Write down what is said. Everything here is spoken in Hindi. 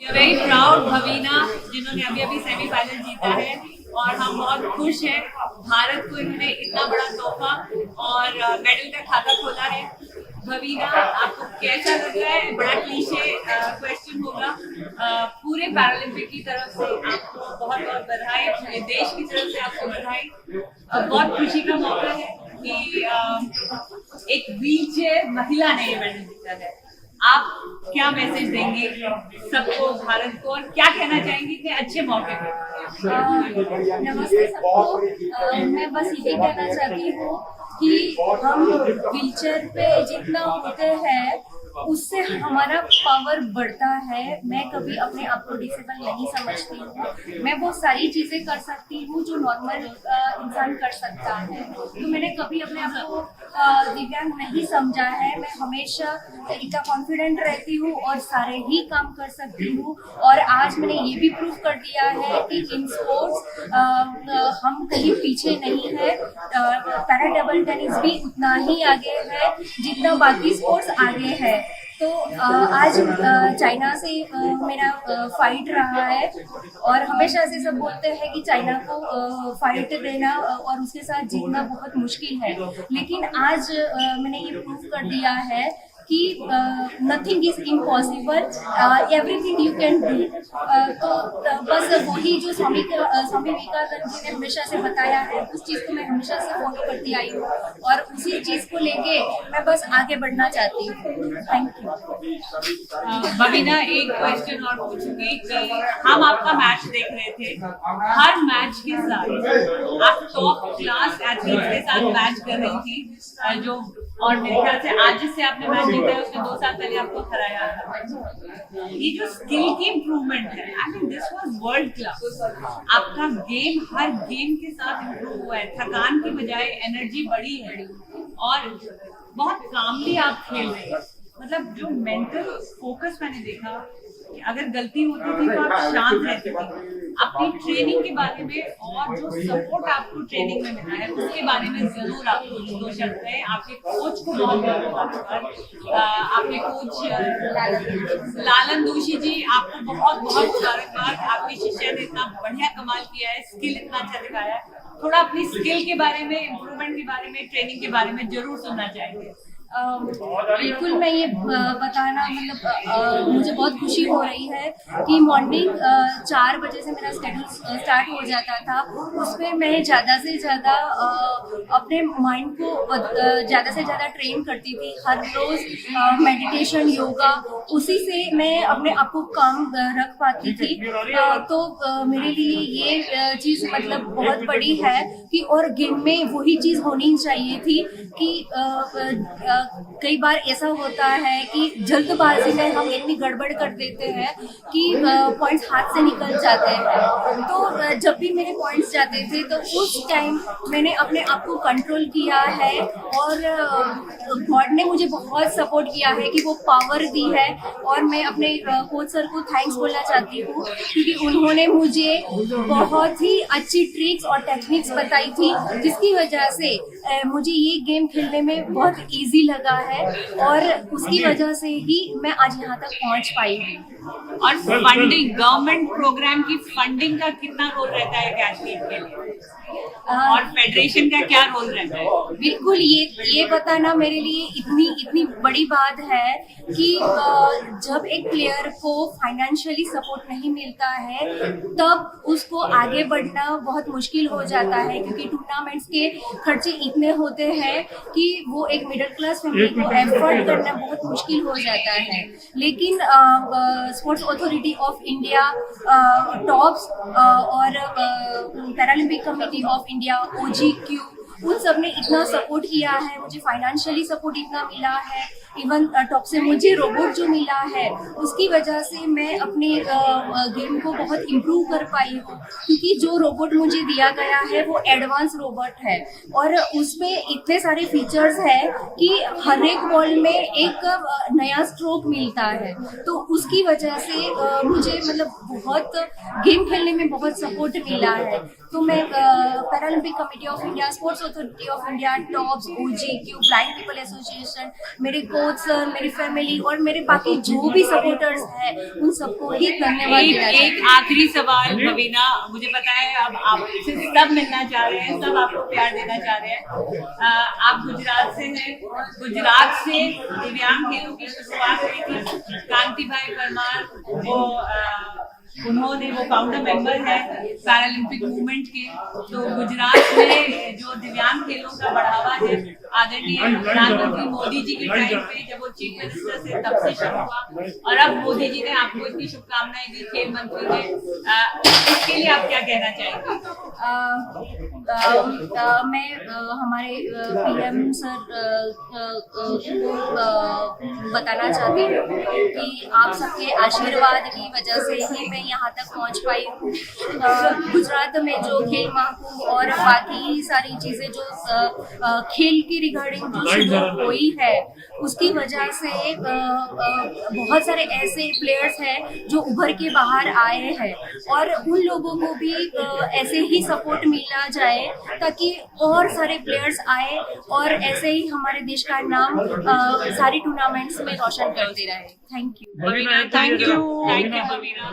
वेरी प्राउड भवीना जिन्होंने अभी अभी सेमीफाइनल जीता है और हम बहुत खुश हैं। भारत को इन्होंने इतना बड़ा तोहफा और मेडल का खाता खोला है। भवीना, आपको कैसा लग रहा है? बड़ा क्लीशे क्वेश्चन होगा। पूरे पैरालंपिक की तरफ से आपको बहुत बहुत बधाई, पूरे देश की तरफ से आपको बधाई। बहुत खुशी का मौका है कि एक व्हीलचेयर महिला ने ये मेडल जीता है। आप क्या मैसेज देंगे सबको, भारत को, और क्या कहना चाहेंगे इतने अच्छे मौके पे? नमस्ते सबको। मैं बस यही कहना चाहती हूँ कि हम व्हीलचेयर पे जितना होते हैं उससे हमारा पावर बढ़ता है। मैं कभी अपने आप को डिसेबल नहीं समझती हूँ। मैं वो सारी चीजें कर सकती हूँ जो नॉर्मल इंसान कर सकता है। तो मैंने कभी अपने आप को दिव्यांग नहीं समझा है। मैं हमेशा इतना कॉन्फिडेंट रहती हूँ और सारे ही काम कर सकती हूँ। और आज मैंने ये भी प्रूव कर दिया है कि इन स्पोर्ट्स हम कहीं पीछे नहीं है। पैरा टेबल टेनिस भी उतना ही आगे है जितना बाकी स्पोर्ट्स आगे है। तो आज चाइना से मेरा फाइट रहा है और हमेशा से सब बोलते हैं कि चाइना को फाइट देना और उसके साथ जीतना बहुत मुश्किल है, लेकिन आज मैंने ये प्रूव कर दिया है कि nothing is impossible, everything you can do. तो बस वही जो स्वामी विवेकानंद जी ने हमेशा से बताया है उस चीज को मैं हमेशा से फॉलो करती आई हूँ और उसी चीज को लेके मैं बस आगे बढ़ना चाहती हूँ। Thank you. भवीना, एक क्वेश्चन और पूछूंगी कि हम आपका मैच देख रहे थे। हर मैच के साथ आप टॉप क्लास एथलीट्स के साथ मैच कर रही थी, जो और मेरे ख्याल से आज जिससे आपने मैच जीता है उसने 2 साल पहले आपको हराया था। ये जो स्किल की इम्प्रूवमेंट है, I mean this was world class. आपका गेम हर गेम के साथ इम्प्रूव हुआ है, थकान की बजाय एनर्जी बढ़ी है और बहुत कामली आप खेल रहे हैं। मतलब जो मेंटल फोकस मैंने देखा कि अगर गलती होती थी तो आप शांत रहते थे। अपनी ट्रेनिंग के बारे में और जो सपोर्ट आपको ट्रेनिंग में मिला है उसके बारे में जरूर आपको 2 शब्द है। आपके कोच को बहुत बहुत मुबारकबाद। आपके कोच लालन दोषी जी, आपको बहुत बहुत मुबारकबाद। आपकी शिष्या ने इतना बढ़िया कमाल किया है, स्किल इतना अच्छा दिखाया है। थोड़ा अपनी स्किल के बारे में, इम्प्रूवमेंट के बारे में, ट्रेनिंग के बारे में जरूर सुनना चाहेंगे। बिल्कुल, मैं ये बताना मतलब मुझे बहुत खुशी हो रही है कि मॉर्निंग 4 बजे से मेरा शेड्यूल स्टार्ट हो जाता था। उसमें मैं ज़्यादा से ज़्यादा अपने माइंड को ज़्यादा से ज़्यादा ट्रेन करती थी। हर रोज़ मेडिटेशन, योगा, उसी से मैं अपने आप को काम रख पाती थी। तो मेरे लिए ये चीज़ मतलब बहुत बड़ी है कि और गेम में वही चीज़ होनी चाहिए थी कि कई बार ऐसा होता है कि जल्दबाजी में हम इतनी गड़बड़ कर देते हैं कि पॉइंट्स हाथ से निकल जाते हैं। तो जब भी मेरे पॉइंट्स जाते थे तो उस टाइम मैंने अपने आप को कंट्रोल किया है और गॉड ने मुझे बहुत सपोर्ट किया है कि वो पावर दी है। और मैं अपने कोच सर को थैंक्स बोलना चाहती हूँ क्योंकि उन्होंने मुझे बहुत ही अच्छी ट्रिक्स और टेक्निक्स बताई थी जिसकी वजह से मुझे ये गेम खेलने में बहुत इजी लगा है और उसकी वजह से ही मैं आज यहाँ तक पहुँच पाई हूँ। और फंडिंग, गवर्नमेंट प्रोग्राम की फंडिंग का कितना रोल रहता है एक एथलीट के लिए, और फेडरेशन का क्या रोल रहता है? बिल्कुल, ये बताना मेरे लिए इतनी बड़ी बात है कि जब एक प्लेयर को फाइनेंशियली सपोर्ट नहीं मिलता है तब उसको आगे बढ़ना बहुत मुश्किल हो जाता है क्योंकि टूर्नामेंट्स के खर्चे इतने होते हैं कि वो एक मिडिल क्लास फैमिली को एफोर्ड करना बहुत मुश्किल हो जाता है। लेकिन sports authority of India, TOPS और Paralympic committee of India, OGQ, उन सब ने इतना सपोर्ट किया है। मुझे फाइनेंशियली सपोर्ट इतना मिला है, इवन टॉप से मुझे रोबोट जो मिला है उसकी वजह से मैं अपने गेम को बहुत इम्प्रूव कर पाई हूँ क्योंकि जो रोबोट मुझे दिया गया है वो एडवांस रोबोट है और उसमें इतने सारे फीचर्स है कि हर एक बॉल में एक नया स्ट्रोक मिलता है। तो उसकी वजह से मुझे मतलब बहुत गेम खेलने में बहुत सपोर्ट मिला है। तो मैं Paralympic committee of India, sports authority of India, tops, OGQ, blind people association, मेरे कोच सर, मेरी फैमिली और मेरे बाकी जो भी सपोर्टर्स हैं उन सबको ही धन्यवाद देना चाहती एक आखिरी सवाल भवीना, मुझे पता है अब आपसे सब मिलना चाह रहे हैं, सब आपको प्यार देना चाह रहे हैं। आप गुजरात से हैं, गुजरात से दिव्यांग खेलों की शुरुआत हुई थी। कांति भाई परमार उन्होंने वो फाउंडर मेंबर है पैरालंपिक मूवमेंट के। तो गुजरात में जो दिव्यांग खेलों का बढ़ावा है आदरणीय प्रधानमंत्री मोदी जी के टाइम पे जब वो चीफ मिनिस्टर से तब से शुरू हुआ, और अब मोदी जी ने आपको इतनी शुभकामनाएं दी, खेल मंत्री ने, इसके लिए आप क्या कहना चाहेंगे? मैं हमारे PM सर को बताना चाहती हूँ कि आप सबके आशीर्वाद की वजह से ही मैं यहाँ तक पहुँच पाई हूँ। गुजरात में जो खेल महाकुंभ और बाकी सारी चीजें जो खेल की रिगार्डिंग जो शुरू हुई है उसकी वजह से बहुत सारे ऐसे प्लेयर्स हैं जो उभर के बाहर आए हैं, और उन लोगों को भी ऐसे ही सपोर्ट मिलना जाए ताकि और सारे प्लेयर्स आए और ऐसे ही हमारे देश का नाम सारी टूर्नामेंट्स में रोशन करते रहे। Thank you thank you भवीना।